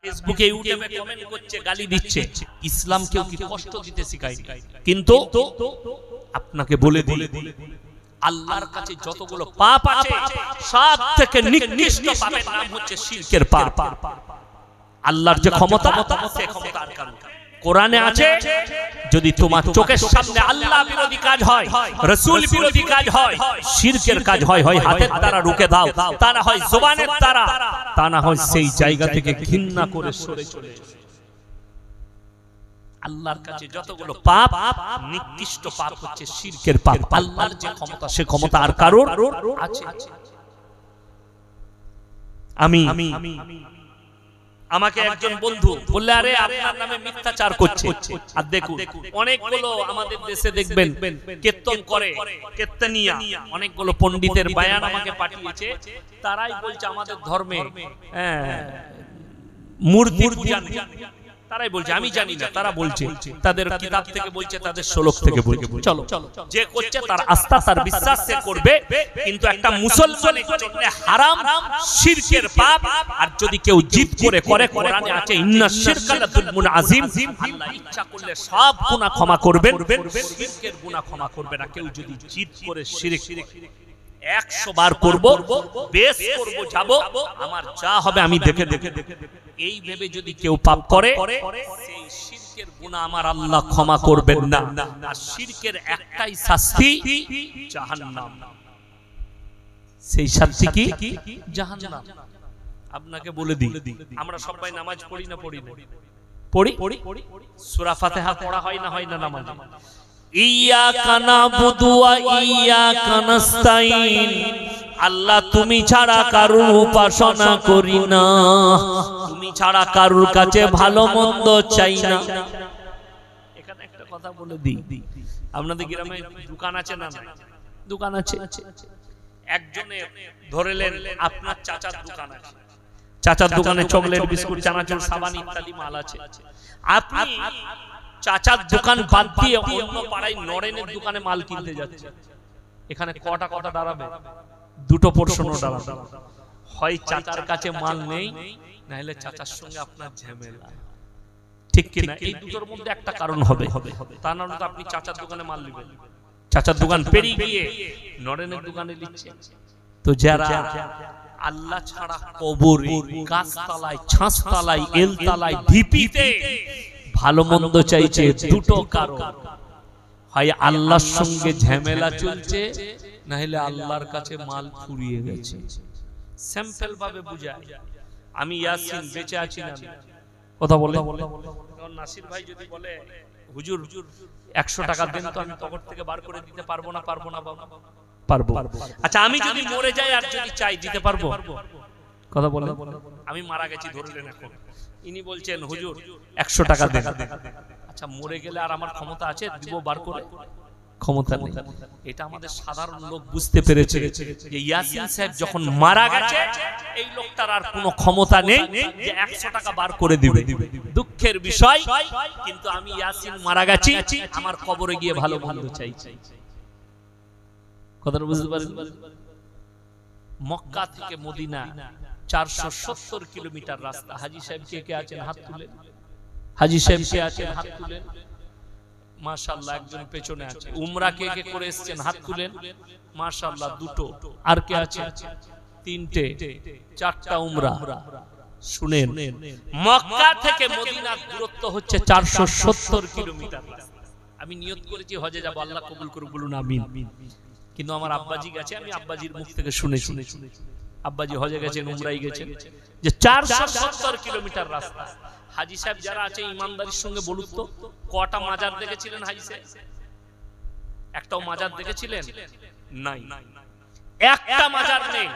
ফেসবুকে ইউটিউবে কমেন্ট করছে, গালি দিচ্ছে, ইসলামকেও কি কষ্ট দিতে শেখায়? কিন্তু আপনাকে বলে দিই, আল্লাহর কাছে যতগুলো পাপ আছে সব থেকে নিকৃষ্ট পাপের নাম হচ্ছে শিরকের পাপ। আল্লাহর যে ক্ষমতা, সে ক্ষমতা আর কারো কোরআনে আছে, যদি তোমার চোখের সামনে আল্লাহ বিরোধী কাজ হয়, রাসূল বিরোধী কাজ হয়, শিরকের কাজ হয়, হয় হাতের দ্বারা রুখে দাও, তা না হয় জবানের দ্বারা, তা না হয় সেই জায়গা থেকে ঘৃণা করে সরে চলে যাও। আল্লাহর কাছে যতগুলো পাপ, নিকৃষ্ট পাপ হচ্ছে শিরকের পাপ। আল্লাহর যে ক্ষমতা, সে ক্ষমতা আর কারোর আছে? আমাকে একজন বন্ধু বললে, আরে আপনার নামে মিথ্যাচার করছে। আর দেখুন, অনেকগুলো আমাদের দেশে দেখবেন কীর্তন করে, কীর্তনিয়া, অনেকগুলো পণ্ডিতের বয়ান আমাকে পাঠিয়েছে। তারাই বলছে আমাদের ধর্মে মূর্তি পূজা নেই। তারাই বলছে, আমি জানি না, তারা বলছে, তাদের কিতাব থেকে বলছে, তাদের শ্লোক থেকে বলছে। চলো, যে করছে তার আস্থা, তার বিশ্বাস, সে করবে, কিন্তু একটা মুসলমানের জন্য হারাম, শিরকের পাপ। আর যদি কেউ জিদ করে করে, কোরআনে আছে ইন্নাশ শিরকা লাযুলমুন আযীম, আল্লাহ ইচ্ছা করলে সব গুনাহ ক্ষমা করবেন, শিরকের গুনাহ ক্ষমা করবে না। কেউ যদি জিদ করে শিরক 100 বার করব, বেশ করব, যাব, আমার যা হবে আমি দেখে দেখে এই ভেবে যদি কেউ পাপ করে, সেই শিরকের গুনাহ আমার আল্লাহ ক্ষমা করবেন না। আর শিরকের একটাই শাস্তি, জাহান্নাম। সেই শাস্তি কি? জাহান্নাম। আপনাকে বলে দিই, আমরা সবাই নামাজ পড়ি না পড়ি না? পড়ি। সূরা ফাতিহা পড়া হয় না হয় না নামাজে? ইয়াকা নাবুদু ওয়া ইয়াকা নাস্তাইন, আল্লাহ তুমি ছাড়া কারুর উপাসনা করি না, তুমি ছাড়া কারুর কাছে ভালো মন্দ চাই না। এখানে একটা কথা বলে দিই, আপনাদের গ্রামে দোকান আছে না? দোকান আছে। একজনে ধরেলেন আপনার চাচার দোকান আছে, চাচার দোকানে চকলেট, বিস্কুট, চানাচুর, সাবান ইত্যাদি মাল আছে। আপনি চাচার দোকান বাদ দিয়ে অন্য পাড়ায় নরেনের দোকানে মাল কিনতে যাচ্ছে। এখানে কটা দাঁড়াবে? দুটো পোর্শনও দাঁড়াবে। হয় চাচার কাছে মাল নেই, না হলে চাচার সঙ্গে আপনার ঝামেলা, ঠিক কি না? এই দুটোর মধ্যে একটা কারণ হবে। তা না হলে তো আপনি চাচার দোকানে মাল নেবেন, চাচার দোকান পেরিয়ে গিয়ে নরেনের দোকানে নিচ্ছে। তো যারা আল্লাহ ছাড়া কবরে, গাছতলায়, ছাঁচতলায়, এলতলায়, ঢিপিতে ভালো মন্দ চাইছে, দুটো কারণ, হয় আল্লাহর সঙ্গে ঝামেলা চলছে, না হলে আল্লাহর কাছে মাল ফুরিয়ে গেছে। স্যাম্পল ভাবে বুঝায়। আমি ইয়াসিন বেঁচে আছি না, কথা বলে। কারণ নাসির ভাই যদি বলে হুজুর 100 টাকা দেন, তো আমি পকেট থেকে বার করে দিতে পারবো না? পারবো। আচ্ছা, আমি যদি মরে যাই আর যদি চাই, দিতে পারবো? কথা বলে। আমি মারা গেছি ধরলেন, এখন ইনি বলছেন হুজুর 100 টাকা দেন। আচ্ছা, মরে গেলে আর আমার ক্ষমতা আছে দিব বার করে? ক্ষমতা নেই। এটা আমাদের সাধারণ লোক বুঝতে পেরেছে যে ইয়াসিন সাহেব যখন মারা গেছে, এই লোকটার আর কোনো ক্ষমতা নেই যে 100 টাকা বার করে দিবে। দুঃখের বিষয়, কিন্তু আমি ইয়াসিন মারা গেছি, আমার কবরে গিয়ে ভালো মন্দ চাইছি। কথাটা বুঝতে পারেন? মক্কা থেকে মদিনা 470 কিলোমিটার রাস্তা। হাজী সাহেব কে আছেন? হাত তুলেন। হাজী সাহেব কে আছেন? হাত তুলেন। মাশাআল্লাহ, একজন পেছনে আছে। উমরা কে করে এসেছেন? হাত তুলেন। মাশাআল্লাহ, দুটো। আর কে আছে? তিনটে, চারটা উমরা। শুনেন, মক্কা থেকে মদিনার দূরত্ব হচ্ছে 470 কিলোমিটার। আমি নিয়ত করেছি হজে যাব, আল্লাহ কবুল করুক, বলুন আমিন। কিন্তু আমার আব্বাজি গেছে, আমি আব্বাজির মুখ থেকে শুনেছি, আব্বাজি হজে গেছেন, উমরাই গেছেন, যে 470 কিলোমিটার রাস্তা। হাজী সাহেব যারা আছে ইমানদারির সঙ্গে বলুন তো, কটা মাজার দেখেছিলেন হাজী সাহেব? একটাও মাজার দেখেছিলেন? নাই, একটা মাজার নেই।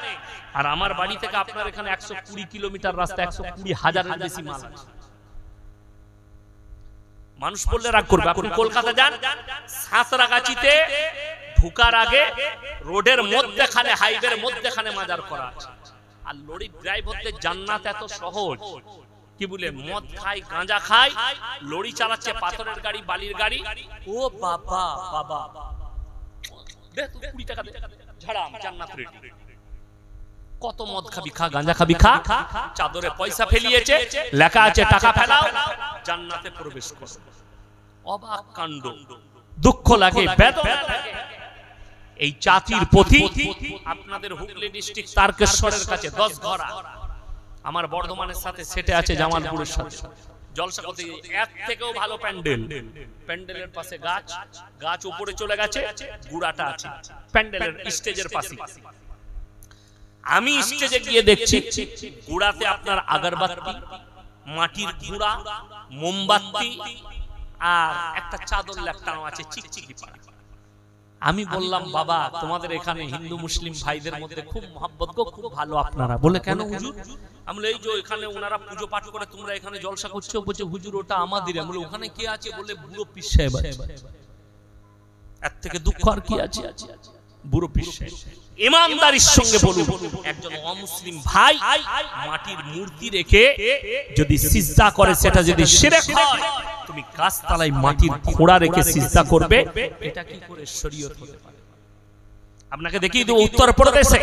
আর আমার বাড়ি থেকে আপনার এখানে 120 কিলোমিটার রাস্তা, 120,000-এর বেশি মাল আছে। মানুষ বললে রাগ করবে। আপনি কলকাতা যান, সাঁতরাগাছিতে ঢোকার আগে রোডের মধ্যখানে, হাইওয়ের মধ্যখানে মাজার করা আছে। আর লরির ড্রাইভারদের জান্নাত এত সহজ, কি বলে, মদ খায়, গাঁজা খায়, লরি চালাচ্ছে, পাথরের গাড়ি, বালির গাড়ি। ও বাবা বাবা, দে 20 টাকা দে, ঝাড়াম, জান্নাত রেডি। কত মদ খাবি খা, গাঁজা খাবি খা, চাদরে পয়সা ফেলিয়েছে, লেখা আছে টাকা ফেলাও জান্নাতে প্রবেশ কর। অবাক কাণ্ড, দুঃখ লাগে, বেদনা লাগে। এই জাতির প্রতি আপনাদের হুগলি ডিস্ট্রিক্ট তারকেশ্বরের কাছে 10 ঘরা, আমার বর্ধমানের সাথে সেটে আছে জামালপুরের সাথে, জলসা করতে এক থেকেও ভালো প্যান্ডেল, প্যান্ডেলের পাশে গাছ, গাছ উপরে চলে গেছে, গুড়াটা আছে প্যান্ডেলের স্টেজের পাশে। আমি স্টেজে গিয়ে দেখছি গুড়াতে আপনার আগরবাতি, মাটির গুড়া, মোমবাতি আর একটা চাদর ল্যাপটানো আছে চিকচিকি পাড়া। আমি বললাম বাবা তোমাদের এখানে হিন্দু মুসলিম ভাইদের মধ্যে খুব মহব্বত গো, খুব ভালো আপনারা। বলে কেন হুজুর? আমি এই যে এখানে ওনারা পুজো পাঠ করে তোমরা এখানে জলসা করছো। বলছে হুজুর ওটা আমাদের। আমি বলি ওখানে কে আছে? বলে বুড়ো পীর সাহেব আছে। এর থেকে দুঃখ আর কি আছে? বুড়ো পীর সাহেব। ইমানদারির সঙ্গে বলুন, একজন অমুসলিম ভাই মাটির মূর্তি রেখে যদি সিজদা করে সেটা যদি শিরক হয়, তুমি গাছতলায় মাটির খোঁড়া রেখে সিজদা করবে, এটা কি করে শরীয়ত হতে পারে? আপনাকে দেখিয়ে দেব উত্তরপ্রদেশে,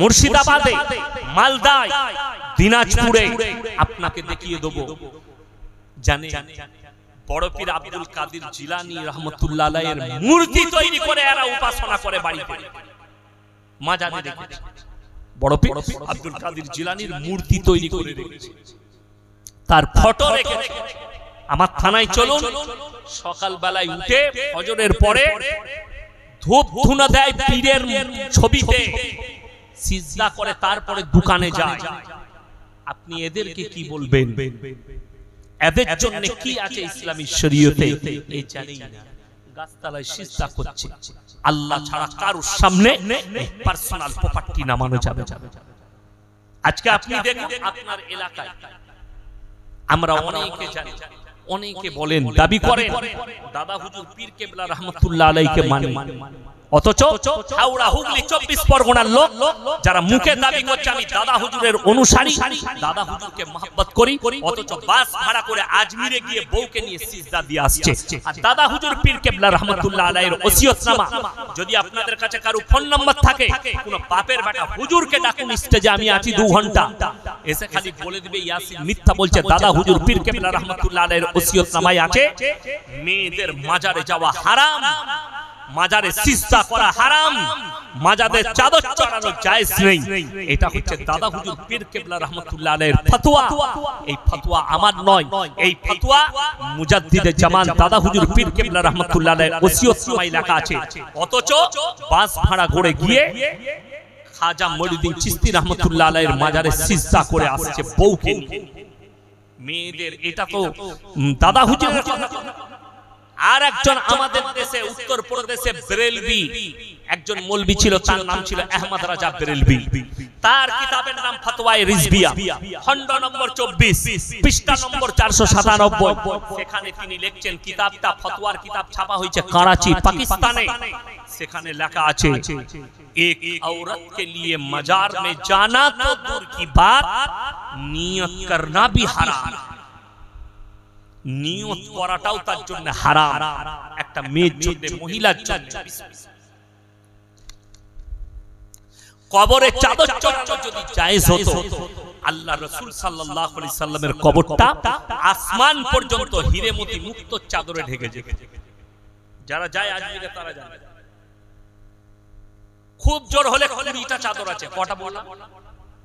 মুর্শিদাবাদে, মালদায়, দিনাজপুরে আপনাকে দেখিয়ে দেব। জানে বড় পীর আব্দুল কাদের জিলানী রহমতুল্লাহ আলাইহির মূর্তি তৈরি করে এরা উপাসনা করে বাড়িতে। মাজারে রেখেছে বড় পীর আব্দুল কাদের জিলানীর মূর্তি তৈরি করে রেখেছে, তার ফটো রেখেছে। আমার থানায় চলুন, সকাল বেলায় উঠে ফজরের পরে ধূপ ধুনা দেয় পীরের ছবিতে, সিজদা করে, তারপরে দোকানে যায়। আপনি এদেরকে কি বলবেন? এদের জন্য কি আছে ইসলামী শরীয়তে? এই জানেই না। গাছতলায় সিজদা করছে, আল্লাহ ছাড়া কারোর সামনে পার্সোনাল প্রপার্টি নামানো যাবে। আজকে আপনি দেখুন আপনার এলাকায় আমরা অনেকে জানি, অনেকে বলেন, দাবি করেন দাদা হুজুর পীর কেবলা রহমতুল্লাহ আলাইহিকে মানে, অথচ হাওড়া হুগলি 24 পরগনার লোক যারা মুখে দাবি করছে আমি দাদা হুজুরের অনুসারী, দাদা হুজুরকে মহব্বত করি, অথচ বাস ভাড়া করে আজমিরে গিয়ে বউকে নিয়ে সিজদা দিয়ে আসছে। আর দাদা হুজুর পীর কেবলা রহমতুল্লাহ আলাইহির ওসিয়তনামা যদি আপনাদের কাছে কারো ফোন নাম্বার থাকে, কোন বাপের বেটা হুজুরকে ডাকুন স্টেজে, আমি আছি 2 ঘন্টা, এসে খালি বলে দিবে ইয়াসিন মিথ্যা বলছে। দাদা হুজুর পীর কেবলা রহমতুল্লাহ আলাইহির ওসিয়তনামায় আছে মেয়েদের মাজারে যাওয়া হারাম, মাজারে সিজদা করা হারাম, মাজারে চাদর চড়ানো জায়েজ নেই। এটা হচ্ছে দাদা হুজুর পীর কেবলা রহমতুল্লাহ আলাইহির ফতোয়া। এই ফতোয়া আমার নয়, এই ফতোয়া মুজাদ্দিদে জামান দাদা হুজুর পীর কেবলা রহমতুল্লাহ আলাইহির ওসিয়তনামায় লেখা আছে। অথচ বাস ভাড়া করে গিয়ে খাজা মঈনুদ্দিন চিশতি রহমতুল্লাহ আলাইহির মাজারে সিজদা করে আসছে বউকে নিয়ে। মেয়েদের এটা তো দাদা হুজুরের কথা। আর একজন আমাদের দেশে উত্তরপ্রদেশে বেরেলভি একজন মৌলবি ছিল, তার নাম ছিল আহমদ রাজা বেরেলভি। তার কিতাবের নাম ফতোয়ায়ে রিজভিয়া, খণ্ড নম্বর 24, পৃষ্ঠা নম্বর 497। সেখানে তিনি লিখছেন, কিতাবটা ফতোয়ার কিতাব ছাপা হয়েছে করাচি, পাকিস্তানে। সেখানে লেখা আছে एक औरत के लिए मजार में जाना तो दूर की बात, नियत करना भी हराम। নিয়ত করাটাও তার জন্য হারাম, একটা মেয়ের জন্য, মহিলার জন্য। কবরে চাদর চড়ানো যদি জায়েজ হতো, আল্লাহ রাসূল সাল্লাল্লাহু আলাইহি সাল্লামের কবরটা আসমান পর্যন্ত হিরে মতি মুক্ত চাদরে ঢেকে যেত। যারা যায় আজমিরে তারা জানে, খুব জোর হলে 20টা চাদর আছে। কটা বললাম?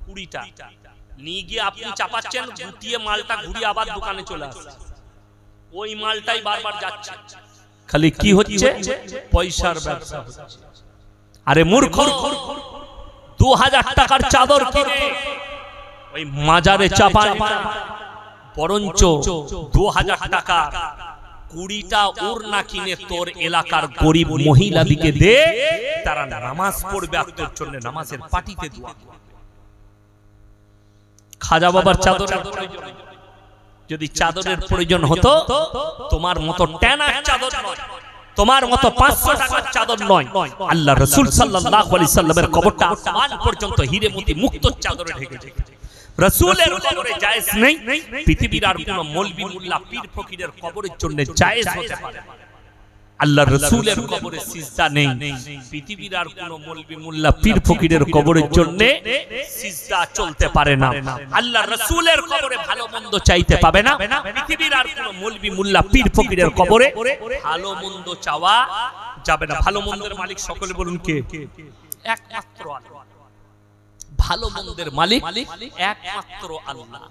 20টা। নিয়ে গিয়ে আপনি চাপাচ্ছেন, গুটিয়ে মালটা ঘুরিয়ে আবার দোকানে চলে আসছে। ওই মালটাই বারবার যাচ্ছে, খালি কি হচ্ছে? পয়সার ব্যবসা হচ্ছে। আরে মূর্খ, 2000 টাকার চাদর কিনে ওই মাজারে চাপায়, বরঞ্চ 2000 টাকা 20টা ওড়না কিনে তোর এলাকার গরিব মহিলাদিকে দে, তারা নামাজ পড়বে, আর তোর জন্য নামাজের পাটিতে দোয়া। খাজা বাবার চাদরের প্রয়োজন, যদি চাদরের প্রয়োজন হতো, তোমার মতো টানার চাদর নয়, তোমার মতো 500 টাকার চাদর নয়, আল্লাহ রাসূল সাল্লাল্লাহু আলাইহি সাল্লামের কবরটা আসমান পর্যন্ত হিরে মতি মুক্ত চাদরে ঢেকেছে। রাসূলের কবরে জায়েজ নেই, পৃথিবীর আর কোন মৌলবি মুল্লা পীর ফকিরের কবরের জন্য জায়েজ হতে পারে। আল্লাহ রাসূলের কবরে সিজদা নেই, পৃথিবীর আর কোন মৌলবি মোল্লা পীর ফকিরের কবরের জন্য সিজদা চলতে পারে না। আল্লাহ রাসূলের কবরে ভালো মন্দ চাইতে পাবে না, পৃথিবীর আর কোন মৌলবি মোল্লা পীর ফকিরের কবরে ভালো মন্দ চাওয়া যাবে না। ভালো মন্দের মালিক সকলে বলুন কে? একমাত্র আল্লাহ। ভালো মন্দের মালিক একমাত্র আল্লাহ।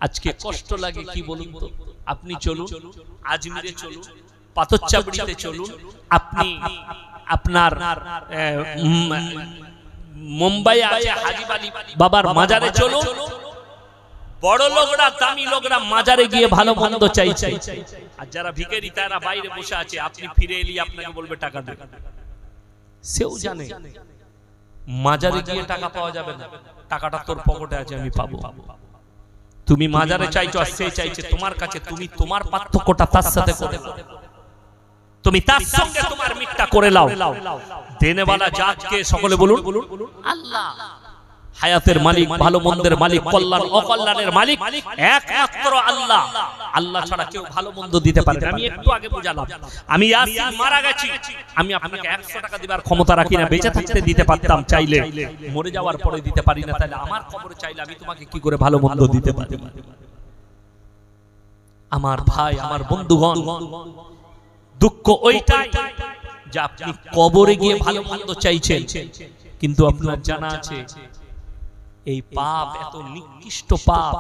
আজকে কষ্ট লাগে কি বলুন তো? আপনি চলুন আজমিরে চলুন, পাথরচাবড়িতে চলুন, আপনি আপনার মুম্বাই আছে হাজী আলী বাবার মাজারে চলুন, বড় লোকরা দামি লোকরা মাজারে গিয়ে ভালো মন্দ চাইছে, আর যারা ভিখারি তারা বাইরে বসে আছে, আপনি ফিরে এলি আপনাকে বলবে টাকা দে। সেও জানে মাজারে গিয়ে টাকা পাওয়া যাবে না, টাকাটা তোর পকেটে আছে আমি পাবো। তুমি মাজারে চাইছো আর সে চাইছে তোমার কাছে, তুমি তোমার পার্থক্যটা তার সাথে করে নাও, তুমি তার সঙ্গে তোমার মিটটা করে নাও। দেনেওয়ালা জাতকে সকলে বলুন আল্লাহ। হায়াতের মালিক, ভালো মন্দের মালিক, কল্যাণ অকল্যাণের মালিক একমাত্র আল্লাহ। আল্লাহ ছাড়া কেউ ভালো মন্দ দিতে পারে না। আমি একটু আগে বুঝালাম, আমি ইয়াসিন মারা গেছি, আমি আপনাকে 100 টাকা দিবার ক্ষমতা রাখি না, বেঁচে থাকতে দিতে পারতাম, চাইলে মরে যাওয়ার পরে দিতে পারি না, তাহলে আমার কবরে চাইলে আমি তোমাকে কি করে ভালো মন্দ দিতে পারি? আমার ভাই, আমার বন্ধুগণ, দুঃখ ওইটাই যে আপনি কবরে গিয়ে ভালো মন্দ চাইছেন, কিন্তু আপনার জানা আছে এই পাপ এত নিকৃষ্ট পাপ,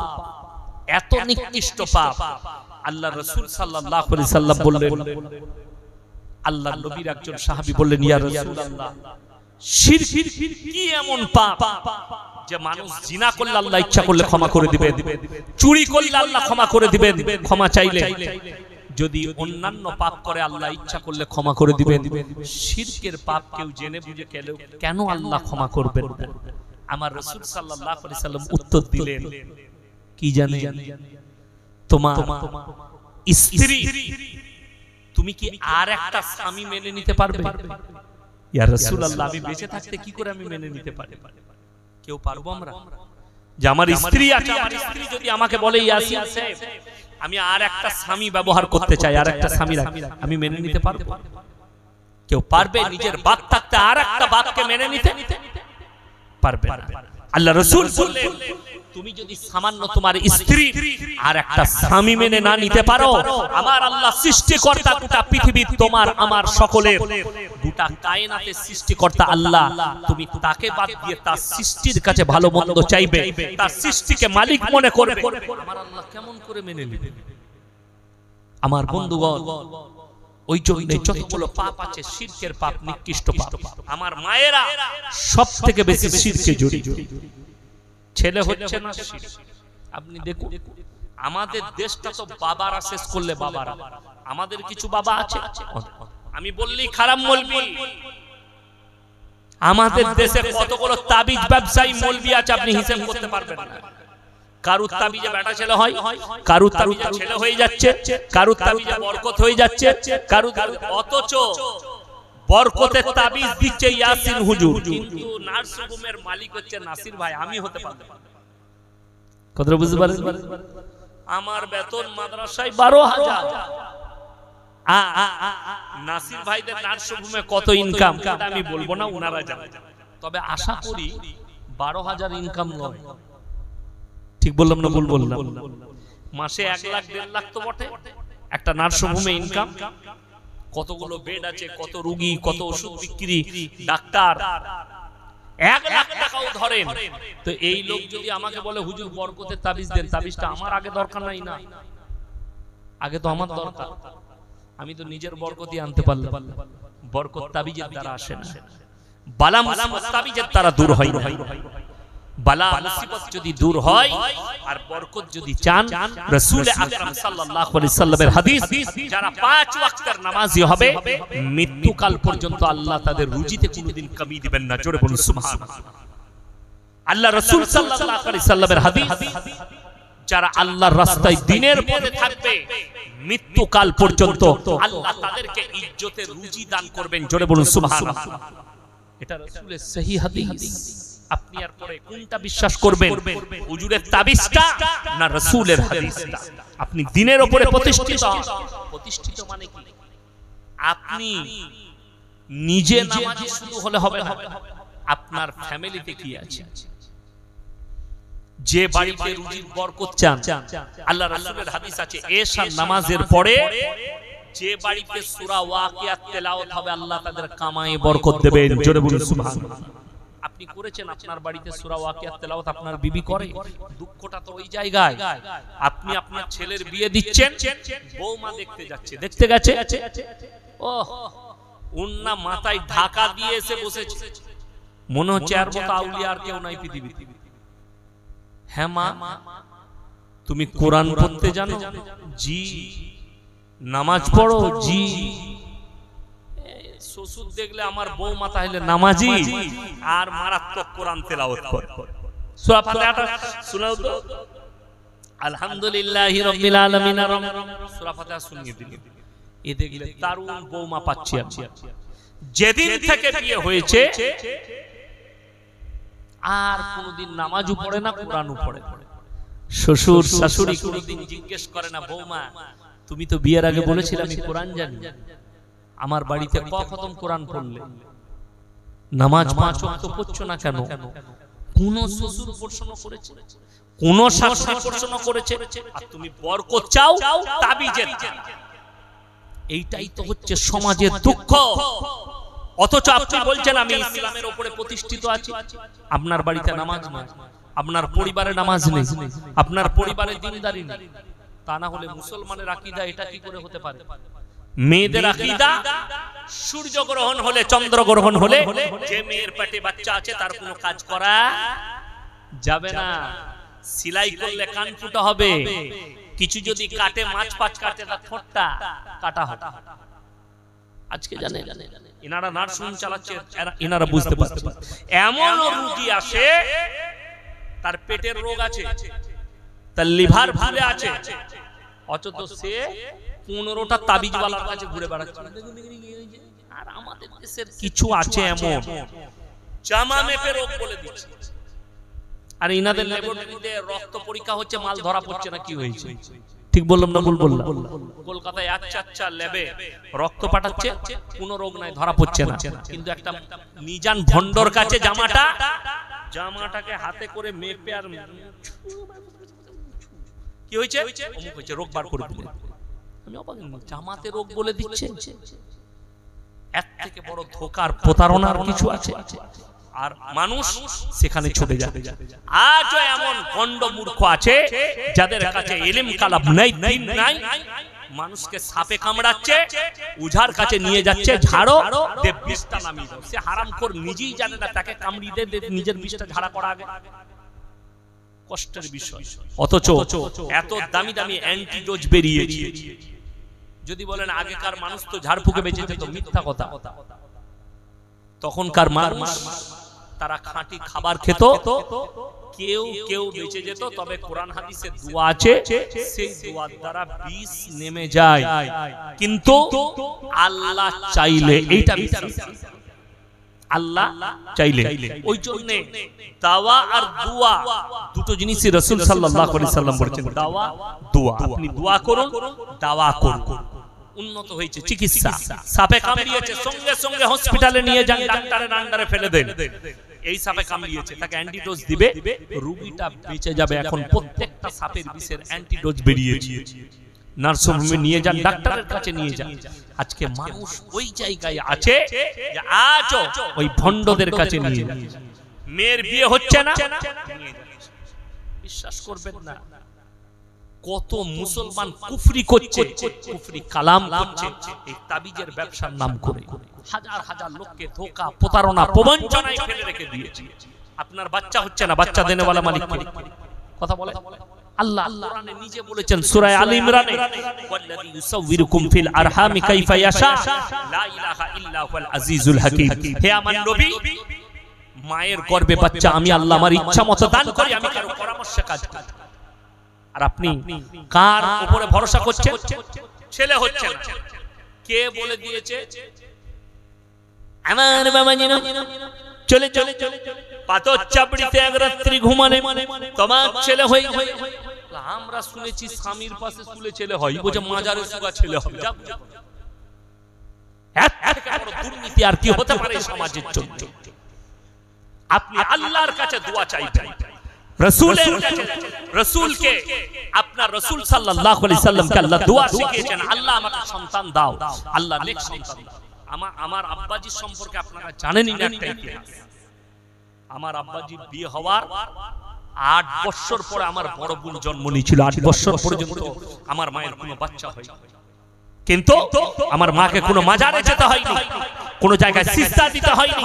এত নিকৃষ্ট পাপ। আল্লাহ রাসূল সাল্লাল্লাহু আলাইহি সাল্লাম বললেন, আল্লাহর নবীর একজন সাহাবী বললেন, ইয়া রাসূলুল্লাহ, শিরক কি এমন পাপ যে মানুষ জিনা করলে আল্লাহ ইচ্ছা করলে ক্ষমা করে দিবেন, চুরি করলে আল্লাহ ক্ষমা করে দিবেন ক্ষমা চাইলে, যদি অন্যান্য পাপ করে আল্লাহ ইচ্ছা করলে ক্ষমা করে দিবেন, শিরকের পাপ কেউ জেনে বুঝে কেন আল্লাহ ক্ষমা করবেন না? আমার রাসূল সাল্লাল্লাহু আলাইহি সাল্লাম উত্তর দিলেন, কি জানেন? তোমার স্ত্রী, তুমি কি আর একটা স্বামী মেনে নিতে পারবে? ইয়া রাসূলুল্লাহ, আমি বেঁচে থাকতে কি করে আমি মেনে নিতে পারি? কেউ পারবো আমরা? যে আমার স্ত্রী আছে, আমার স্ত্রী যদি আমাকে বলে ইয়াসিন সাহেব আমি আর একটা স্বামী ব্যবহার করতে চাই, আর একটা স্বামী রাখি, আমি মেনে নিতে পারবো? কেউ পারবে নিজের বাপ থাকতে আর একটা বাপকে মেনে নিতে? পারবে না। আল্লাহ রাসূল বললেন, তুমি যদি সামান্য তোমার স্ত্রী আর একটা স্বামী মেনে না নিতে পারো, আমার আল্লাহ সৃষ্টিকর্তা গোটা পৃথিবী তোমার আমার সকলের গোটা কায়নাতের সৃষ্টিকর্তা আল্লাহ, তুমি তাকে বাদ দিয়ে তার সৃষ্টির কাছে ভালো মন্দ চাইবে, তার সৃষ্টিকে মালিক মনে করবে, আমার আল্লাহ কেমন করে মেনে নেবে? আমার বন্ধুগণ, ওই জন্য যতগুলো পাপ আছে শিরকের পাপ, নিকৃষ্ট পাপ, আমার মায়েরা সব থেকে বেশি শিরকে জড়িত। ছেলে হচ্ছে না শিরক। আপনি দেখুন আমাদের দেশটা তো বাবারা শেষ করলে বাবারা, আমাদের কিছু বাবা আছে, আমি বললি খারাপ মৌলবি, আমাদের দেশে কতগুলো তাবিজ ব্যবসায়ী মৌলবি আছে আপনি হিসাব করতে পারবেন না। কারুর তাবিজে বেটা ছেলে হয়, কারুর তাবিজে ছেলে হয়ে যাচ্ছে, কারুর তাবিজে বরকত হয়ে যাচ্ছে, অথচ বরকতের তাবিজ দিচ্ছে ইয়াসিন হুজুর, কিন্তু নার্সিংহোমের মালিক হচ্ছে নাসির ভাই। আমি হতে পারবো কত বুঝতে পারেন? আমার বেতন মাদ্রাসায় 12,000, নাসির ভাইদের নার্সিংহোমে কত ইনকাম আমি বলবো না, ওনারা জানেন। তবে আশা করি 12,000 ইনকাম নয়, ঠিক বললাম না ভুল বললাম? মাসে 1 লাখ 1.5 লাখ তো বটে একটা নার্সিংহোমে ইনকাম। কতগুলো বেড আছে, কত রোগী, কত ওষুধ বিক্রি, ডাক্তার, 1 লাখ টাকাও ধরেন। তো এই লোক যদি আমাকে বলে হুজুর বরকতের তাবিজ দেন, তাবিজটা আমার আগে দরকার নাই না, আগে তো আমার দরকার। আমি তো নিজের বরকতই আনতে পারলাম, বরকত তাবিজের দ্বারা আসে না, বালা মুসিবত তাবিজের দ্বারা দূর হয় না। বালা মুসিবত যদি দূর হয় আর বরকত যদি চান, রাসূল আকরাম সাল্লাল্লাহু আলাইহি সাল্লামের হাদিস, যারা 5 ওয়াক্তের নামাজি হবে মৃত্যুকাল পর্যন্ত আল্লাহ তাদের রুজিতে কোনোদিন কমি দিবেন না। জোরে বলুন সুবহানাল্লাহ। আল্লাহ রাসূল সাল্লাল্লাহু আলাইহি সাল্লামের হাদিস, যারা আল্লাহর রাস্তায় দিনের পথে থাকবে মৃত্যুকাল পর্যন্ত আল্লাহ তাদেরকে ইজ্জতের রুজি দান করবেন। জোরে বলুন সুবহানাল্লাহ। এটা রাসূলের সহিহ হাদিস। আপনি আর পরে কোনটা বিশ্বাস করবেন, হুজুরের তাবিজটা না রাসূলের হাদিসটা? আপনি দিনের উপরে প্রতিষ্ঠিত, প্রতিষ্ঠিত মানে কি? আপনি নিজে নামাজি শুরু হলে হবে না, আপনার ফ্যামিলিতে কি আছে। যে বাড়িতে রুজির বরকত চান, আল্লাহ রাসূলের হাদিস আছে এশার নামাজের পরে যে বাড়িতে সূরা ওয়াকিয়াত তেলাওয়াত হবে আল্লাহ তাদের কামায়ে বরকত দেবেন। জোরে বলুন সুবহানাল্লাহ। আপনি করেছেন আপনার বাড়িতে সূরা ওয়াকিয়াত তেলাওয়াত, আপনার বিবি করে, দুঃখটা তো ওই জায়গায়। আপনি আপনার ছেলের বিয়ে দিচ্ছেন, বৌমা দেখতে যাচ্ছে, দেখতে গেছে, ও উন্না মাথায় ঢাকা দিয়ে এসে বসেছে, মনে হচ্ছে আর মতো আউলিয়া আর কেউ নাই পৃথিবীতে। হ্যাঁ মা, তুমি কোরআন পড়তে জানো? জি। নামাজ পড়ো? জি। শ্বশুর দেখলে আমার বউ মাথা হইলে নামাজি আর মারাত্মক কোরআন তেলাওয়াত করে। সূরা ফাতিহাটা শোনাও তো। আলহামদুলিল্লাহি রাব্বিল আলামিন, সূরা ফাতিহা শুনিয়ে দিলেন। এ দেখলে দারুণ বৌমা পাচ্ছি আমি। যেদিন থেকে বিয়ে হয়েছে আর কোনদিন নামাজও পড়ে না, কোরআনও পড়ে না। শ্বশুর শাশুড়ি কোনদিন জিজ্ঞেস করে না, বৌমা তুমি তো বিয়ের আগে বলেছিলে আমি কোরআন জানি, আমার বাড়িতে ক খতম কোরআন পড়লে, নামাজ 5 ওয়াক্ত পড়ছো না কেন? কোন শ্বশুর প্রশ্ন করেছে? কোন শাশুড়ি প্রশ্ন করেছে? আর তুমি বরকত চাও তাবিজের। এইটাই তো হচ্ছে সমাজের দুঃখ। অথচ আপনি বলছেন আমি ইসলামের উপরে প্রতিষ্ঠিত আছি, আপনার বাড়িতে নামাজ নেই, আপনার পরিবারে নামাজ নেই, আপনার পরিবারে দ্বীনদারি নেই। তা না হলে মুসলমানের আকীদা এটা কি করে হতে পারে? মেয়েদের আকীদা সূর্য গ্রহণ হলে, চন্দ্র গ্রহণ হলে যে মেয়ের পেটে বাচ্চা আছে তার কোনো কাজ করা যাবে না। সেলাই করলে কান ফুটা হবে, কিছু যদি কাটে, মাছ পাঁচ কাটে, তার ঠোঁটটা কাটা হবে। আজকে জানে এনারা নার্সিং চালাচ্ছে, এনারা বুঝতে পারছে। এমন রোগী আসে তার পেটের রোগ আছে, তার লিভার ফুলে আছে, অথচ সে 15টা তাবিজওয়ালার কাছে ঘুরে বেড়াচ্ছে। আর আমাদের দেশের কিছু আছে এমন জামা মেপে রোগ বলে দিচ্ছে। আর ইনাদের ল্যাবরেটরিতে রক্ত পরীক্ষা হচ্ছে, মাল ধরা পড়ছে না কি হয়েছে। ঠিক বললাম না ভুল বললাম? কলকাতায় আচ্ছা ল্যাবে রক্ত পাঠাচ্ছে, কোনো রোগ নাই, ধরা পড়ছে না। কিন্তু একটা মিজান ভন্ডর কাছে জামাটাকে হাতে করে মেপে আর কি হয়েছে, অমুক হয়েছে, রোগ বার করে দিলে। আমি অবাক, জামাতে রোগ বলে দিচ্ছে। এর থেকে বড় ধোঁকার প্রতারণার কিছু আছে? আর মানুষ সেখানে ছুটে যাবে। আজও এমন গন্ড মূর্খ আছে যাদের কাছে ইলম কালাম নাই, দ্বীন নাই, মানুষকে সাপে কামড়াচ্ছে, উঝার কাছে নিয়ে যাচ্ছে, ঝাড়ো দে বিষটা নামিয়ে দাও। সে হারামখোর নিজেই জানে না তাকে কামড়িয়ে দে নিজের বিষটা ঝাড়া করা আগে। কষ্টের বিষয়। অথচ এত দামি দামি অ্যান্টিডোজ বেরিয়েছে। যদি বলেন আগেকার মানুষ তো ঝাড়ফুঁকে বেঁচে যেত, মিথ্যা কথা। তখনকার মানুষ তারা খাঁটি খাবার খেত, কেউ কেউ বেঁচে যেত। তবে কোরআন হাদিসে দোয়া আছে, সেই দোয়ার দ্বারা বিষ নেমে যায়, কিন্তু আল্লাহ চাইলে। এইটা আল্লাহ চাইলে। ওই জন্য দাওয়া আর দোয়া দুটো জিনিসই রাসূল সাল্লাল্লাহু আলাইহি সাল্লাম বলেছেন। দাওয়া দোয়া, আপনি দোয়া করুন, দাওয়া করুন। উন্নত হয়েছে চিকিৎসা। সাপে কামড়িয়েছে, সঙ্গে সঙ্গে হসপিটালে নিয়ে যান, ডাক্তারের আন্ডারে ফেলে দেন। এই সাপে কামড়িয়েছে, তাকে অ্যান্টিডোজ দিবে, রোগীটা বেঁচে যাবে। এখন প্রত্যেকটা সাপের বিষের অ্যান্টিডোজ বেরিয়েছে। নার্সিংহোমে নিয়ে যান, ডাক্তারের কাছে নিয়ে যান। আজকে মানুষ ওই জায়গায় আছে যে আজও ওই ভণ্ডদের কাছে নিয়ে যাচ্ছে। মেয়ের বিয়ে হচ্ছে না, বিশ্বাস করবেন না, কত মুসলমান কুফরি করছে, কুফরি কালাম করছে এই তাবিজের ব্যবসার নাম করে। হাজার হাজার লোককে ধোঁকা, প্রতারণা, প্রবঞ্চনায় ফেলে রেখে দিয়েছে। আপনার বাচ্চা হচ্ছে না, বাচ্চা দেনেওয়ালা মালিক কথা বলে আল্লাহ। কোরআনে নিজে বলেছেন সূরা আলে ইমরানে, ওয়াল্লাযী ইউসাউবিরুকুম ফিল আরহামি কাইফা ইয়াশা লা ইলাহা ইল্লা হুয়াল আজিজুল হাকীম। হে আমার নবী, মায়ের গর্ভে বাচ্চা আমি আল্লাহ আমার ইচ্ছা মতো দান করি, আমি কারো পরামর্শে কাজ করি। আর আপনি কার উপরে ভরসা করছেন? ছেলে হচ্ছে না, কে বলে দিয়েছে? আমার বাবা যেন চলে চলে পাথর চাপড়িতে এক রাত্রি ঘুমানে তোমার ছেলে হয়ে। আমরা শুনেছি স্বামীর পাশে শুলে ছেলে হয়, বলছে মাজারে সুগা ছেলে হয়। এর থেকে বড় দুর্নীতি আর কি হতে পারে সমাজের জন্য? আপনি আল্লাহর কাছে দোয়া চাইবেন, রাসূলের কাছে, রাসূলকে আপনার রাসূল সাল্লাল্লাহু আলাইহি সাল্লামকে আল্লাহ দোয়া শিখিয়েছেন, আল্লাহ আমাকে সন্তান দাও, আল্লাহ নেক সন্তান দাও। আমার আব্বাজির সম্পর্কে আপনারা জানেনই না একটা ইতিহাস। আমার আব্বাজি বিয়ে হওয়ার 8 বছর পরে আমার বড় বোন জন্ম নিয়েছিল। 8 বছর পর্যন্ত আমার মায়ের কোনো বাচ্চা হয়নি, কিন্তু আমার মাকে কোনো মাজারে যেতে হয়নি, কোনো জায়গায় সিজদা দিতে হয়নি,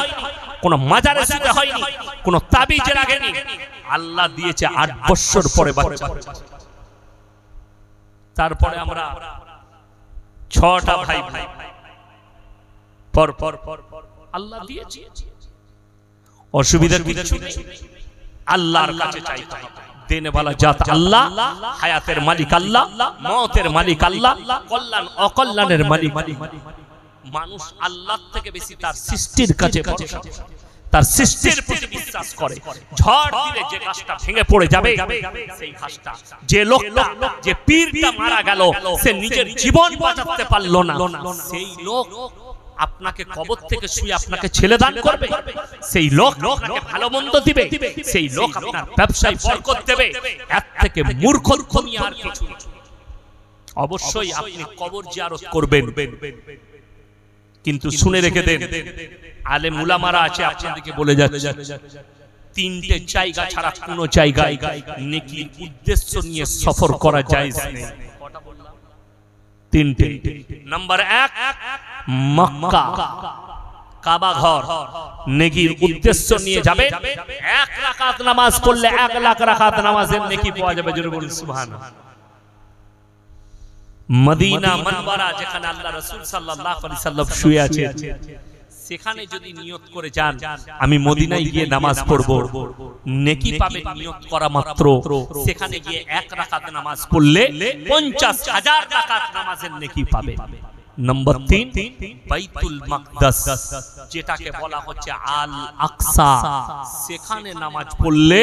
কোনো মাজারে যেতে হয়নি, কোনো তাবিজ লাগেনি। আল্লাহ দিয়েছে 8 বছর পরে বাচ্চা। তারপরে আমরা 6টা ভাই ভাই পর পর আল্লাহ দিয়েছে। অসুবিধার কিছু নেই, আল্লাহর কাছে চাইতে হবে। দেনে वाला জাত আল্লাহ, হায়াতের মালিক আল্লাহ, মওতের মালিক আল্লাহ, কল্যাণ অকল্যাণের মালিক। মানুষ আল্লাহর থেকে বেশি তার সৃষ্টির কাছে ভরসা, তার সৃষ্টির প্রতি বিশ্বাস করে। ঝড় দিলে যে গাছটা ভেঙে পড়ে যাবে সেই গাছটা, যে লোকটা, যে পীরটা মারা গেল, সে নিজের জীবন বাঁচাতে পারল না, সেই লোক আপনাকে কবর থেকে শুয়ে আপনাকে ছেলে দান করবে, সেই লোক আপনাকে ভালো মন্দ দিবে, সেই লোক আপনার ব্যবসায় বরকত দেবে। এর থেকে মূর্খ দুনিয়া আর কিছু নেই। অবশ্যই আপনি কবর জিয়ারত করবেন, কিন্তু শুনে রেখে দেন, আলেম উলামারা আছে আপনাদেরকে বলে যাচ্ছে, 3টে জায়গা ছাড়া কোনো জায়গায় নেকির উদ্দেশ্য নিয়ে সফর করা জায়েজ নেই। কটা বললাম? 3টে। নাম্বার 1 মক্কা, কাবা ঘর, নেকির উদ্দেশ্য নিয়ে যাবে। 1 রাকাত নামাজ পড়লে 1 লাখ রাকাত নামাজের নেকি পাওয়া যাবে। জোরে বলুন সুবহানাল্লাহ। মদিনা মুনওয়ারা, যেখানে আল্লাহ রাসূল সাল্লাল্লাহু আলাইহি সাল্লাম শুয়ে আছে, সেখানে যদি নিয়ত করে যান আমি মদিনায় গিয়ে নামাজ পড়ব, নেকি পাবেন নিয়ত করা মাত্র। সেখানে গিয়ে 1 রাকাত নামাজ পড়লে 50,000 রাকাত নামাজের নেকি পাবে। নাম্বার 3 বাইতুল মাকদাস, যেটাকে বলা হচ্ছে আল আকসা, সেখানে নামাজ পড়লে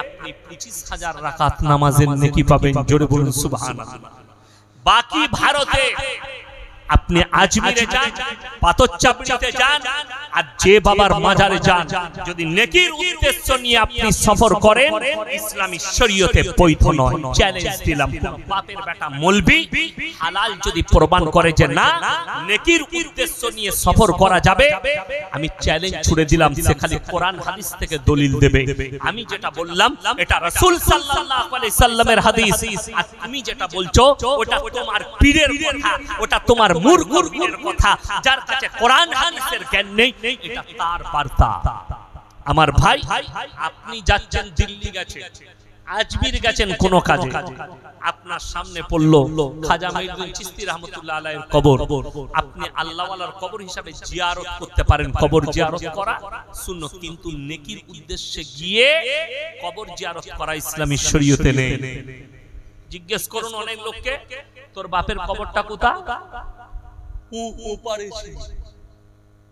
আপনি 25,000 রাকাত নামাজের নেকি পাবেন। জোরে বলুন সুবহানাল্লাহ। বাকি ভারতে আপনি আজমিরে যান, পাথরচাপড়িতে যান, আর যে বাবার মাজারে যান, যদি নেকির উদ্দেশ্য নিয়ে আপনি সফর করেন, ইসলামী শরীয়তে বৈধ নয়। চ্যালেঞ্জ দিলাম, বাপের বেটা মৌলভি হালাল যদি প্রমাণ করে যে না নেকির উদ্দেশ্য নিয়ে সফর করা যাবে, আমি চ্যালেঞ্জ ছুড়ে দিলাম, সে খালি কোরআন হাদিস থেকে দলিল দেবে। আমি যেটা বললাম এটা রাসূল সাল্লাল্লাহু আলাইহি সাল্লামের হাদিস, আর তুমি যেটা বলছো ওটা তোমার পীরের কথা, ওটা তোমার মূর্খর পীরের কথা, যার কাছে কোরআন হাদিসের জ্ঞান নেই, এটা তার বার্তা। আমার ভাই, আপনি যাচ্ছেন দিল্লি গেছেন, আজমির গেছেন কোন কাজে, আপনার সামনে পড়লো খাজা মঈনুদ্দিন চিশতি রাহমাতুল্লাহ আলাইহির কবর, আপনি আল্লাহ ওয়ালার কবর হিসাবে জিয়ারত করতে পারেন। কবর জিয়ারত করা সুন্নাত, কিন্তু নেকির উদ্দেশ্যে গিয়ে কবর জিয়ারত করা ইসলামী শরীয়তে নেই। জিজ্ঞেস করুন অনেক লোককে, তোর বাপের কবরটা কোথায়?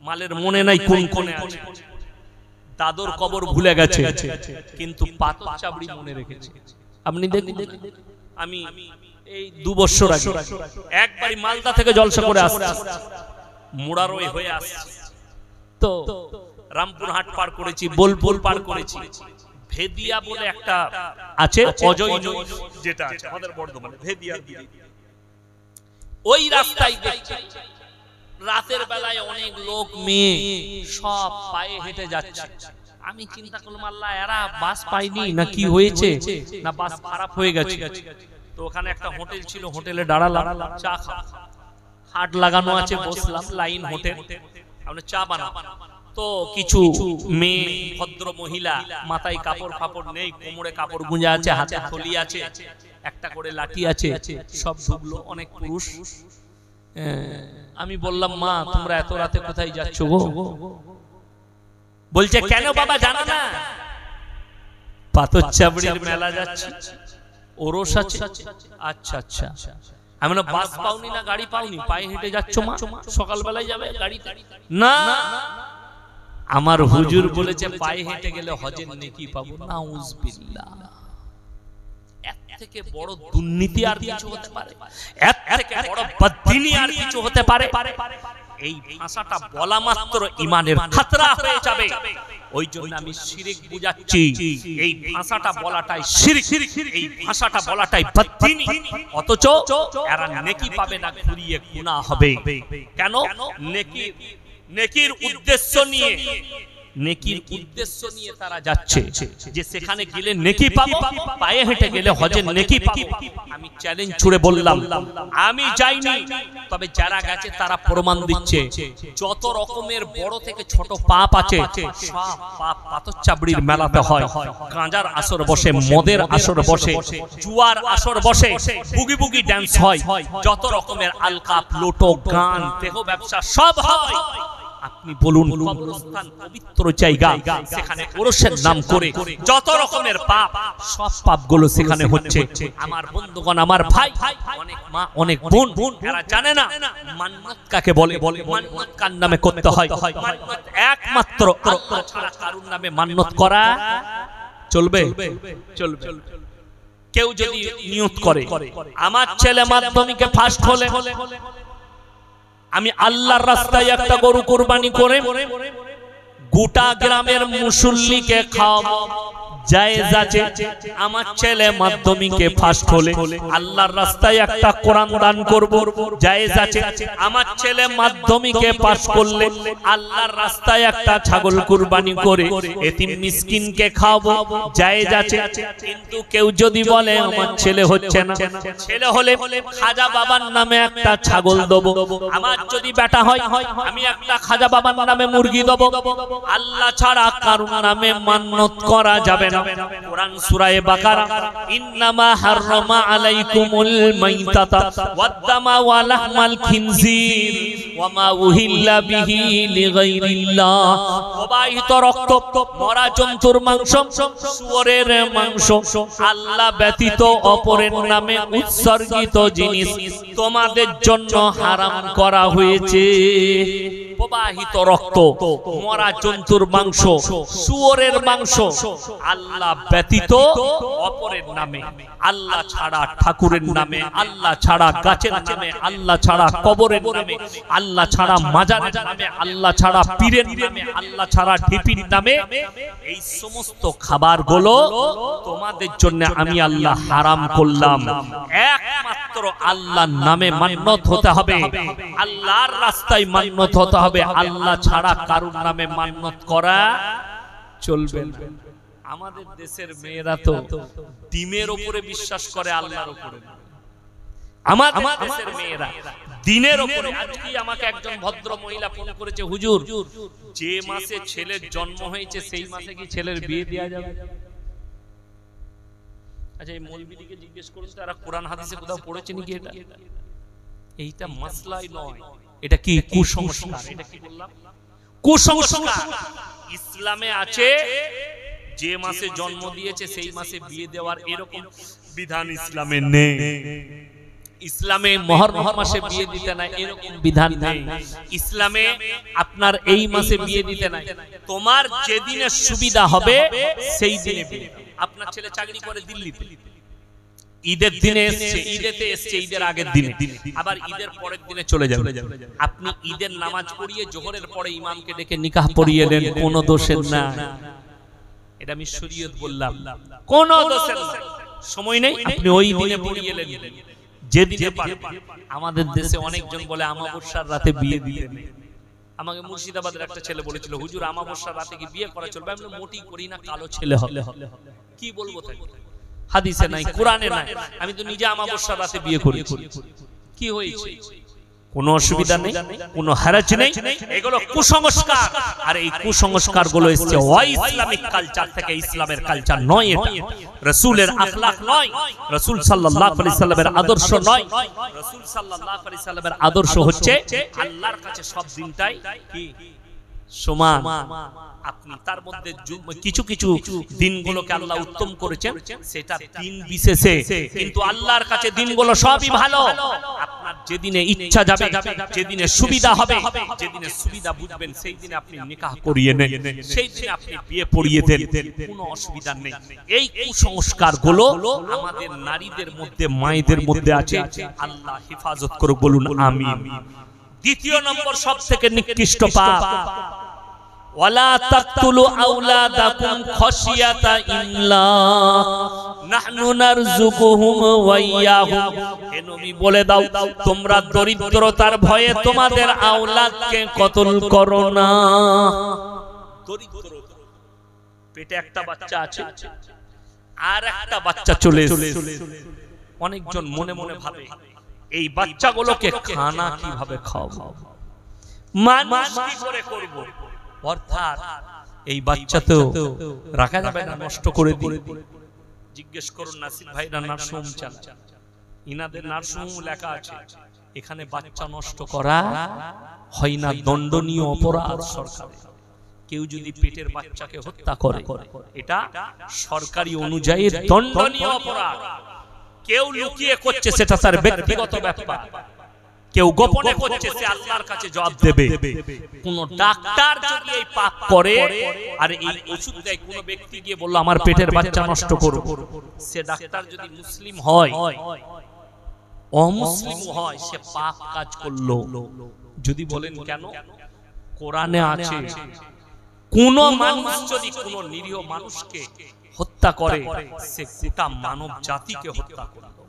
মালের মনে নাই কোন কোণে আছে। দাদর কবর ভুলে গেছে, কিন্তু পাথর চাবড়ি মনে রেখেছে। আপনি দেখুন, আমি এই 2 বছর আগে একবারই মালদা থেকে জলসা করে আসছি, মোড়ারই হয়ে আসছি, তো রামপুরহাট পার করেছি, বোলপুর পার করেছি, ভেদিয়া বলে একটা আছে, অজয় যেটা আছে আমাদের বর্ধমানে, ভেদিয়া, ওই রাস্তায় দেখছি রাতের বেলায় অনেক লোক মেয়ে সব পায়ে হেঁটে যাচ্ছে। আমি চিন্তা করলাম আল্লাহ এরা বাস পাইনি না কি হয়েছে, না বাস খারাপ হয়ে গেছে। তো ওখানে একটা হোটেল ছিল, হোটেলে দাঁড়ালাম, চা খাওয়া, হাট লাগানো আছে, বসলাম, লাইন হোটেল, আমরা চা বানাবো। তো কিছু মেয়ে ভদ্র মহিলা, মাথায় কাপড় ফাপড় নেই, কোমরে কাপড় গুঁজা আছে, হাতে থলি আছে, একটা করে লাঠি আছে, সব ঢুকলো, অনেক পুরুষ। আমি বললাম মা তোমরা এত রাতে কোথায় যাচ্ছ গো? বলছে কেন বাবা জানো না? পাথরচাবড়ির মেলা যাচ্ছে, ওরস আছে। আচ্ছা আচ্ছা। আমি বললাম বাস পাওনি না গাড়ি পাওনি, পায়ে হেঁটে যাচ্ছ মা? সকালবেলায় যাবে গাড়িতে? না, আমার হুজুর বলেছে পায়ে হেঁটে গেলে হজের নেকি পাবো। নাউজুবিল্লাহ। এর থেকে বড় দুর্নীতি আর কিছু হতে পারে? এর থেকে বড় বদদিনী আর কিছু হতে পারে? এই ভাষাটা বলা মাত্র ঈমানের খাতরা হয়ে যাবে। ওই জন্য আমি শিরক বুঝাচ্ছি, এই ভাষাটা বলাটাই শিরক, এই ভাষাটা বলাটাই বদদিনী। অথচ এরা নেকি পাবে না, ঘুরিয়ে গুনাহ হবে। কেন? নেকির উদ্দেশ্য নিয়ে, নেকির উদ্দেশ্য নিয়ে তারা যাচ্ছে যে সেখানে গেলে নেকি পাবো, পায়ে হেঁটে গেলে হজের নেকি পাবো। আমি চ্যালেঞ্জ ছুড়ে বললাম, আমি যাইনি, তবে যারা গেছে তারা প্রমাণ দিচ্ছে। যত রকমের বড় থেকে ছোট পাপ আছে, সব পাপ পাথর চাবড়ির মেলাতে হয়। গাঁজার আসর বসে, মদের আসর বসে, জুয়ার আসর বসে, বুগি বুগি ড্যান্স হয়, যত রকমের আলকাপ, লোটো, গান, দেহ ব্যবসা সব হয়। আপনি বলুন কবরস্থান পবিত্র জায়গা, সেখানে ওরসের নাম করে যত রকমের পাপ, সব পাপগুলো সেখানে হচ্ছে। আমার বন্ধুগণ, আমার ভাই, অনেক মা, অনেক বোন, এরা জানে না মান্নত কাকে বলে। মান্নত কার নামে করতে হয়? মান্নত একমাত্র আল্লাহ ছাড়া কারোর নামে মান্নত করা চলবে? চলবে। কেউ যদি নিয়ত করে আমার ছেলে মাধ্যমিকে ফার্স্ট হলে আমি আল্লাহর রাস্তায় একটা গরু কুরবানি করে গোটা গ্রামের মুসল্লিকে খাওয়াবো, জায়েজ আছে। আমার ছেলে মাধ্যমিকে ফার্স্ট হলে আল্লাহর রাস্তায় একটা কোরআন দান করব, জায়েজ আছে। আমার ছেলে মাধ্যমিকে পাস করলে আল্লাহর রাস্তায় একটা ছাগল কুরবানি করে এতিম মিসকিনকে খাওয়াবো, জায়েজ আছে। কিন্তু কেউ যদি বলে আমার ছেলে হচ্ছে না, ছেলে হলে খাজা বাবার নামে একটা ছাগল দেবো, আমার যদি বেটা হয় আমি একটা খাজা বাবার নামে মুরগি দেবো, আল্লাহ ছাড়া কারোর নামে মান্নত করা যাবে না। কোরআন সূরা বাকারা, ইন্নামা হাররামা আলাইকুমুল মাইতাতা ওয়াদ-দামা ওয়া লাহমাল খিনজির ওয়া মা উহিল্লা বিহি লিগাইরিল্লাহ। প্রবাহিত রক্ত, মরা জন্তুর মাংস, শুয়োরের মাংস, আল্লাহ ব্যতীত অপরের নামে উৎসর্গিত জিনিস তোমাদের জন্য হারাম করা হয়েছে। প্রবাহিত রক্ত, মরা জন্তুর মাংস, শুয়োরের মাংস, আল্লাহ ব্যতীত অপরের নামে, আল্লাহ ছাড়া ঠাকুরের নামে, আল্লাহ ছাড়া গাছের নামে, আল্লাহ ছাড়া কবরের নামে, আল্লাহ ছাড়া মাজারের নামে, আল্লাহ ছাড়া পীরের নামে, আল্লাহ ছাড়া ঢিপির নামে, এই সমস্ত খাবারগুলো তোমাদের জন্য আমি আল্লাহ হারাম করলাম। একমাত্র আল্লাহর নামে মান্নত হতে হবে, আল্লাহর রাস্তায় মান্নত হতে হবে, আল্লাহ ছাড়া কারোর নামে মান্নত করা চলবে না। আমাদের দেশের মেয়েরা তো ডিমের উপরে বিশ্বাস করে, আল্লাহর উপরে। আমাদের দেশের মেয়েরা দিনের উপরে। আজকে আমাকে একজন ভদ্র মহিলা ফোন করেছে, হুজুর যে মাসে ছেলের জন্ম হয়েছে সেই মাসে কি ছেলের বিয়ে দেওয়া যাবে? আচ্ছা, এই মৌলবীদিকে জিজ্ঞেস করুন তারা কোরআন হাদিসে কোথাও পড়েছে নাকি এটা? এইটা মাসলাই নয়, এটা কি কুসংস্কার। এটা কি বললাম? কুসংস্কার। ইসলামে আছে যে মাসে জন্ম দিয়েছে সেই মাসে বিয়ে দেওয়ার এরকম বিধান ইসলামে নেই। ইসলামে মুহররম মাসে বিয়ে দিতে নাই এরকম বিধান নেই। ইসলামে আপনার এই মাসে বিয়ে দিতে নাই, তোমার যেদিনে সুবিধা হবে সেই দিনে বিয়ে। আপনার ছেলে চাকরি করে দিল্লিতে, ঈদের দিনে এসছে, ঈদেতে এসছে, ঈদের আগের দিনে, আবার ঈদের পরের দিনে চলে যাবে। আপনি ঈদের নামাজ পড়িয়ে জোহরের পরে ইমামকে ডেকে নিকাহ পড়িয়ে দেন, কোনো দোষের না। এটা আমি শরীয়ত বললাম, কোনো দোষের না। সময় নেই, আপনি ওই দিনে পড়িয়ে এলেন যেদিনে পারেন। আমাদের দেশে অনেকজন বলে আমাবস্যার রাতে বিয়ে দিতে নেই। আমাকে মুর্শিদাবাদের একটা ছেলে বলেছিল, হুজুর আমাবস্যার রাতে কি বিয়ে করা চলবে? আমি মোটেই করি না, কালো ছেলে হবে। কি বলবো তাই? হাদিসে নাই, কোরআনে নাই। আমি তো নিজে আমাবস্যার রাতে বিয়ে করেছি, কি হয়েছে? কোনো অসুবিধা নেই, কোনো হারাজ নেই। এগুলো কুসংস্কার, আর এই কুসংস্কার গুলো এসেছে ইসলামিক কালচার থেকে, ইসলামের কালচার নয়। এটা রাসূলের আখলাক নয়, রাসূল সাল্লাল্লাহু আলাইহি সাল্লামের আদর্শ নয়। রাসূল সাল্লাল্লাহু আলাইহি সাল্লামের আদর্শ হচ্ছে আল্লাহর কাছে সব দিনটাই কি সমান। আপনি তার মধ্যে কিছু কিছু দিনগুলোকে আল্লাহ উত্তম করেছেন, সেটা দিন বিশেষে, কিন্তু আল্লাহর কাছে দিনগুলো সবই ভালো। আপনার যেদিনে ইচ্ছা যাবে, যেদিনে সুবিধা হবে, যেদিনে সুবিধা বুঝবেন সেই দিনে আপনি নিকাহ করিয়ে নেন, সেই দিনে আপনি বিয়ে পড়িয়ে দেন, কোনো অসুবিধা নেই। এই কুসংস্কারগুলো আমাদের নারীদের মধ্যে, মায়েদের মধ্যে আছে। আল্লাহ হেফাজত করুক, বলুন আমিন। দ্বিতীয় নম্বর সবথেকে নিকৃষ্ট পাপ, ওয়ালা তাকতুলু আওলাদাকুম খাশিয়াতা ইমলাক নাহনু নারযুকুহুম ওয়া ইয়াহুম। হে নবী বলে দাও, তোমরা দরিদ্রতার ভয়ে তোমাদের আওলাদকে কতল করো না। দরিদ্রতা, পেটে একটা বাচ্চা আছে আর একটা বাচ্চা চলে এসেছে, অনেকজন মনে মনে ভাবে এই বাচ্চাগুলোকে খানা কিভাবে খাওয়াবো, মানুষ কি করে করব, অর্থাৎ এই বাচ্চা তো রাখা যাবে না, নষ্ট করে দিই। জিজ্ঞেস করুন নাসির ভাইরা নার্সিংহোম চালান, ইনাদের নার্সিংহোম লেখা আছে এখানে বাচ্চা নষ্ট করা হয় না, দণ্ডনীয় অপরাধ সরকারে। কেউ যদি পেটের বাচ্চাকে হত্যা করে এটা সরকারি অনুযায়ী দণ্ডনীয় অপরাধ। কেউ লুকিয়ে করছে সেটা তার ব্যক্তিগত ব্যাপার, কেউ গোপনে করছে সে আল্লাহর কাছে জবাব দেবে। কোন ডাক্তার যদি এই পাপ করে আর এই ওষুধ দেয়, কোন ব্যক্তি গিয়ে বলল আমার পেটের বাচ্চা নষ্ট করব, সে ডাক্তার যদি মুসলিম হয় অমুসলিম হয় সে পাপ কাজ করলো। যদি বলেন কেন, কোরআনে আছে কোন মানুষ যদি কোন নিরীহ মানুষকে হত্যা করে সে গোটা মানব জাতিকে হত্যা করলো।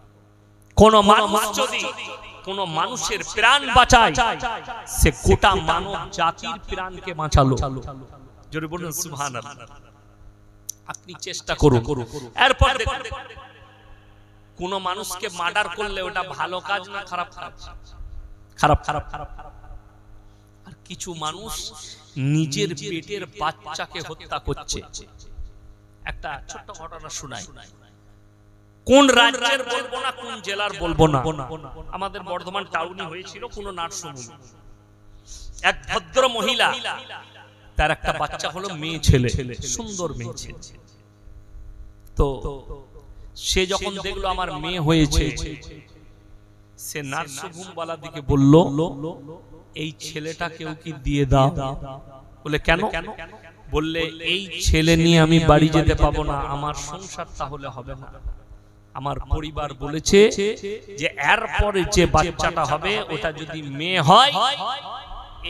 কোন মানুষ যদি কোন মানুষের প্রাণ বাঁচায় সে গোটা মানব জাতির প্রাণকে বাঁচালো। যদি বলুন সুবহানাল্লাহ। আপনি চেষ্টা করুন। এরপর দেখুন, কোন মানুষকে মার্ডার করলে ওটা ভালো কাজ না খারাপ কাজ? খারাপ খারাপ খারাপ। আর কিছু মানুষ নিজের পেটের বাচ্চাকে হত্যা করছে। একটা ছোট্ট ঘটনা শোনাই, কোন রাজ্যের বলবো না, কোন জেলার বলবো না, আমাদের বর্ধমান টাউনে হয়েছিল কোন নার্সিংহোম। এক ভদ্র মহিলা, তার একটা বাচ্চা হলো মেয়ে ছেলে, সুন্দর মেয়ে ছেলে। তো সে যখন দেখলো আমার মেয়ে হয়েছে, সে নার্সিংহোম ওয়ালা দিকে বলল এই ছেলেটা কেউ কি দিয়ে দাও। বলে কেন? বললে এই ছেলে নিয়ে আমি বাড়ি যেতে পাবো না, আমার সংসার তাহলে হবে না। আমার পরিবার বলেছে যে এরপরে যে বাচ্চাটা হবে ওটা যদি মেয়ে হয়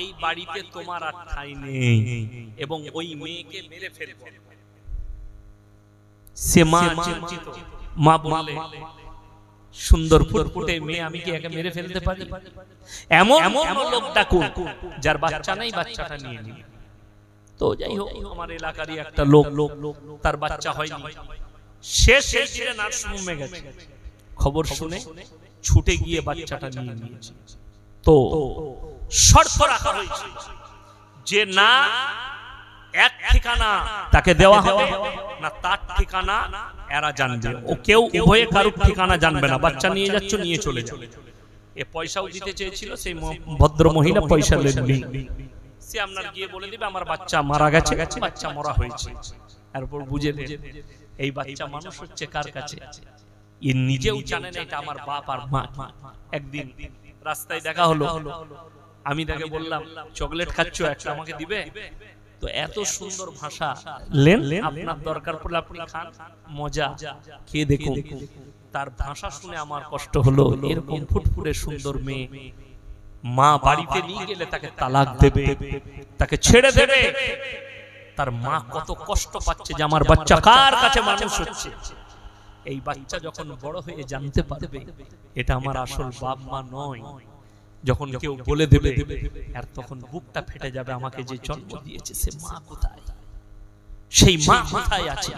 এই বাড়িতে তোমার আর ঠাঁই নেই এবং ওই মেয়েকে মেরে ফেলবে। সে মা চিন্তিত, মা বললে সুন্দর ফুটফুটে মেয়ে আমি কি একে মেরে ফেলতে পারি? এমন লোক ডাকুন যার বাচ্চা নেই, বাচ্চাটা নিয়ে নিন। তো যাই হোক, আমার এলাকারই একটা লোক, তার বাচ্চা হয়নি, সে সেই দিনে নার্সিংহোমে গেছে, খবর শুনে ছুটে গিয়ে বাচ্চাটা নিয়ে নিয়েছে। তো শর্ত রাখা হয়েছে যে না এক ঠিকানা তাকে দেওয়া হবে না তার ঠিকানা এরা জানবে, ও কেউ উভয়ে কারুর ঠিকানা জানবে না। বাচ্চা নিয়ে যাচ্ছ, নিয়ে চলে যাবে। এ পয়সাও দিতে চেয়েছিল, সেই ভদ্র মহিলা পয়সা নেননি। সে আপনার গিয়ে বলে দিবে আমার বাচ্চা মারা গেছে, বাচ্চা মরা হয়েছে। এরপর বুঝে এই বাচ্চা মানুষ হচ্ছে কার কাছে, এ নিজেও জানে না এটা আমার বাপ আর মা। একদিন রাস্তায় দেখা হলো, আমি তাকে বললাম চকলেট খাচ্ছ, একটা আমাকে দিবে? তো এত সুন্দর ভাষা, লেন আপনার দরকার পড়লে আপনি খান, মজা খেয়ে দেখুন। তার ভাষা শুনে আমার কষ্ট হলো। এরকম ফুটফুটে সুন্দর মেয়ে মা বাড়িতে নিয়ে গেলে তাকে তালাক দেবে, তাকে ছেড়ে দেবে। তার মা কত কষ্ট পাচ্ছে যে আমার বাচ্চা কার কাছে মানুষ হচ্ছে। এই বাচ্চা যখন বড় হয়ে জানতে পারবে এটা আমার আসল বাপ মা নয়, যখন কেউ বলে দেবে আর তখন বুকটা ফেটে যাবে, আমাকে যে জন্ম দিয়েছে সে মা কোথায়, সেই মা কোথায় আছে।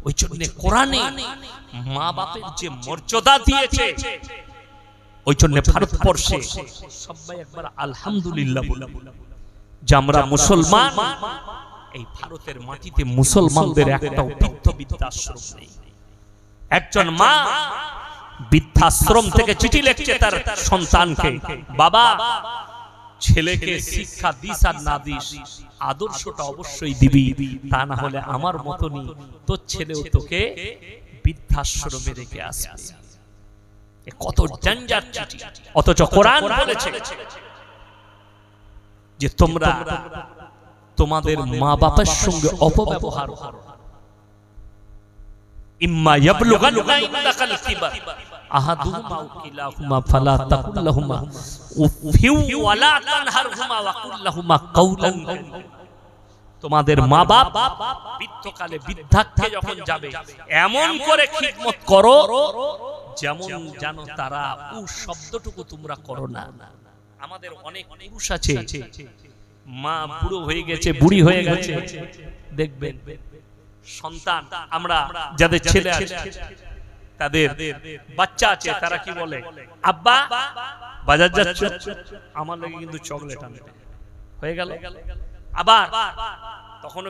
ওই জন্য কোরআনে মা বাপের যে মর্যাদা দিয়েছে, ওই জন্য ভারতবর্ষে সবাই একবার আলহামদুলিল্লাহ বলুন যে আমরা মুসলমান। এই ভারতের মাটিতে মুসলমানদের একটা বৃদ্ধাশ্রম নেই। একজন মা বৃদ্ধাশ্রম থেকে চিঠি লিখছে তার সন্তানকে, বাবা ছেলেকে শিক্ষা দিস আর না দিস আদর্শটা অবশ্যই দিবি, তা না হলে আমার মতনই তোর ছেলেও তোকে বৃদ্ধাশ্রমে রেখে আসবে। কত ডেঞ্জার চিঠি। অথচ কোরআন বলেছে যে তোমরা তোমাদের মা বাবার সঙ্গে অপব্যবহার করো। ইম্মা ইয়াবলুগান্না ইনদাকাল কিবার আহাদুহুমা আও কিলাহুমা ফালা তাকুল লাহুমা উফিউ ওয়ালা তানহারহুমা ওয়া কুল লাহুমা কাওলান কারীমা। তোমাদের মা বাপ বৃদ্ধকালে বৃদ্ধাক্যে যখন যাবে এমন করে খিদমত করো যেমন জানো তারা উ শব্দটুকু তোমরা করো না। আমাদের অনেক পুরুষ আছে মা বুড়ো হয়ে গেছে, বুড়ি হয়ে গেছে, দেখবেন সন্তান, আমরা যাদের ছেলে আছে তাদের বাচ্চা আছে, তারা কি বলে, আব্বা বাজার যাচ্ছ, আমার লাগি কিন্তু চকলেট আনবে, হয়ে গেল। আবার তখন